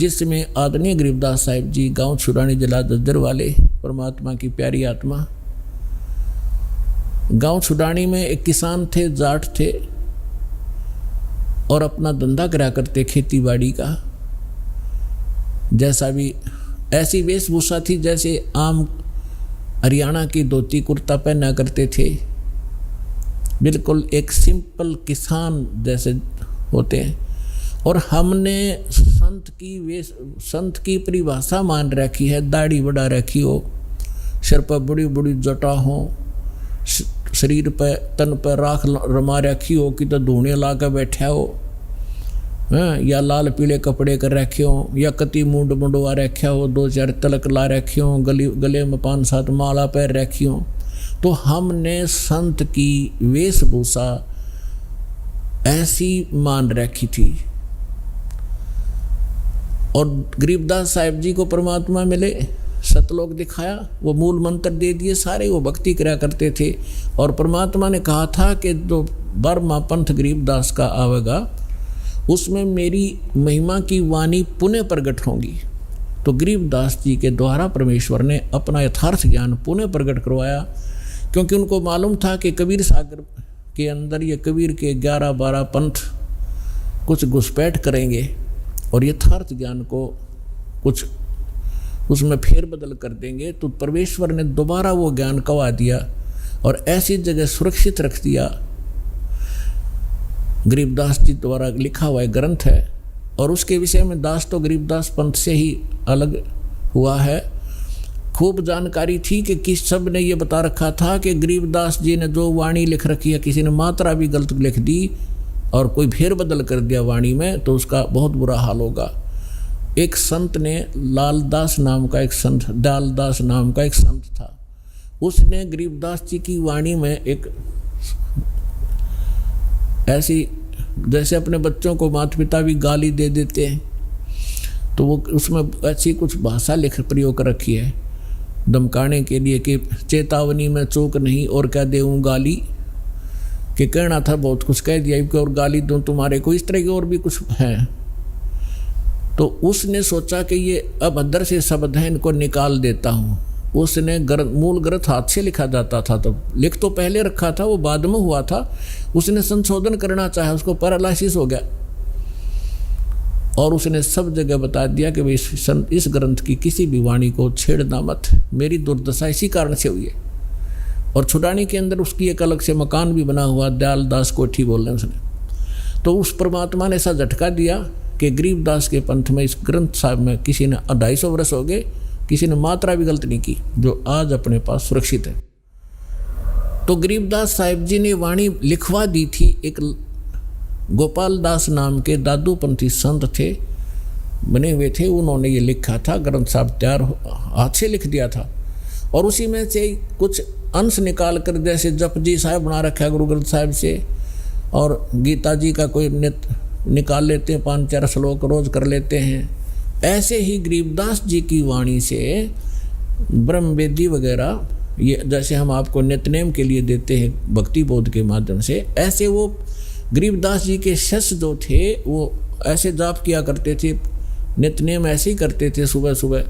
जिसमें आदरणीय गरीबदास साहिब जी गांव छुड़ानी जिला दद्दर वाले, परमात्मा की प्यारी आत्मा। गांव छुड़ानी में एक किसान थे, जाट थे, और अपना धंधा करा करते खेती बाड़ी का। जैसा भी ऐसी वेशभूषा थी जैसे आम हरियाणा की धोती कुर्ता पहना करते थे, बिल्कुल एक सिंपल किसान जैसे होते हैं। और हमने संत की परिभाषा मान रखी है, दाढ़ी बढ़ा रखी हो, सिर पर बड़ी बड़ी जटा हो, शरीर पर तन पर राख रमा रखी हो कि तो धूणे ला कर बैठा हो, या लाल पीले कपड़े कर रखे हो, या कति मुंड मुंडवा रखा हो, 2-4 तलक ला रखे हो, गले में 5-7 माला पैर रखी हो। तो हमने संत की वेशभूषा ऐसी मान रखी थी। और गरीबदास साहिब जी को परमात्मा मिले, सतलोक दिखाया, वो मूल मंत्र दे दिए सारे, वो भक्ति करा करते थे। और परमात्मा ने कहा था कि जो 12वां पंथ गरीबदास का आवेगा उसमें मेरी महिमा की वाणी पुनः प्रकट होगी। तो गरीबदास जी के द्वारा परमेश्वर ने अपना यथार्थ ज्ञान पुनः प्रकट करवाया, क्योंकि उनको मालूम था कि कबीर सागर के अंदर ये कबीर के 11-12 पंथ कुछ घुसपैठ करेंगे और यथार्थ ज्ञान को कुछ उसमें फेरबदल कर देंगे। तो परमेश्वर ने दोबारा वो ज्ञान कवा दिया और ऐसी जगह सुरक्षित रख दिया। गरीबदास जी द्वारा लिखा हुआ ग्रंथ है, और उसके विषय में दास तो गरीबदास पंथ से ही अलग हुआ है। खूब जानकारी थी कि किस सब ने ये बता रखा था कि गरीबदास जी ने जो वाणी लिख रखी है, किसी ने मात्रा भी गलत लिख दी और कोई फेरबदल कर दिया वाणी में, तो उसका बहुत बुरा हाल होगा। एक संत ने दालदास नाम का एक संत था, उसने गरीबदास जी की वाणी में एक ऐसी, जैसे अपने बच्चों को माता पिता भी गाली दे देते हैं, तो वो उसमें ऐसी कुछ भाषा लिख प्रयोग कर रखी है धमकाने के लिए कि चेतावनी में चूक नहीं और क्या देऊँ गाली, कि कहना था बहुत कुछ कह दिया कि और गाली दूँ तुम्हारे को, इस तरह के और भी कुछ हैं। तो उसने सोचा कि ये अभद्र से शब्द हैं, इनको निकाल देता हूँ। उसने मूल ग्रंथ हाथ से लिखा जाता था, तो लिख तो पहले रखा था, वो बाद में हुआ था। उसने संशोधन करना चाहा, उसको पैरालिसिस हो गया, और उसने सब जगह बता दिया कि भाई इस ग्रंथ की किसी भी वाणी को छेड़ना मत, मेरी दुर्दशा इसी कारण से हुई है। और छुड़ानी के अंदर उसकी एक अलग से मकान भी बना हुआ, दयालदास कोठी बोल रहे उसने। तो उस परमात्मा ने ऐसा झटका दिया कि गरीबदास के पंथ में इस ग्रंथ साहब में किसी ने 250 वर्ष हो गए, किसी ने मात्रा भी गलत नहीं की, जो आज अपने पास सुरक्षित है। तो गरीबदास साहिब जी ने वाणी लिखवा दी थी। एक गोपाल दास नाम के दादूपंथी संत थे, बने हुए थे, उन्होंने ये लिखा था, ग्रंथ साहब तैयार हाथ से लिख दिया था। और उसी में से कुछ अंश निकाल कर, जैसे जपजी साहब बना रखा है गुरु ग्रंथ साहिब से, और गीता जी का कोई निकाल लेते हैं, 5-4 श्लोक रोज कर लेते हैं। ऐसे ही गरीबदास जी की वाणी से ब्रह्मवेदी वगैरह, ये जैसे हम आपको नित्यनेम के लिए देते हैं भक्ति बोध के माध्यम से, ऐसे वो गरीबदास जी के शिष्य जो थे वो ऐसे जाप किया करते थे, नित्यनेम ऐसे ही करते थे सुबह सुबह।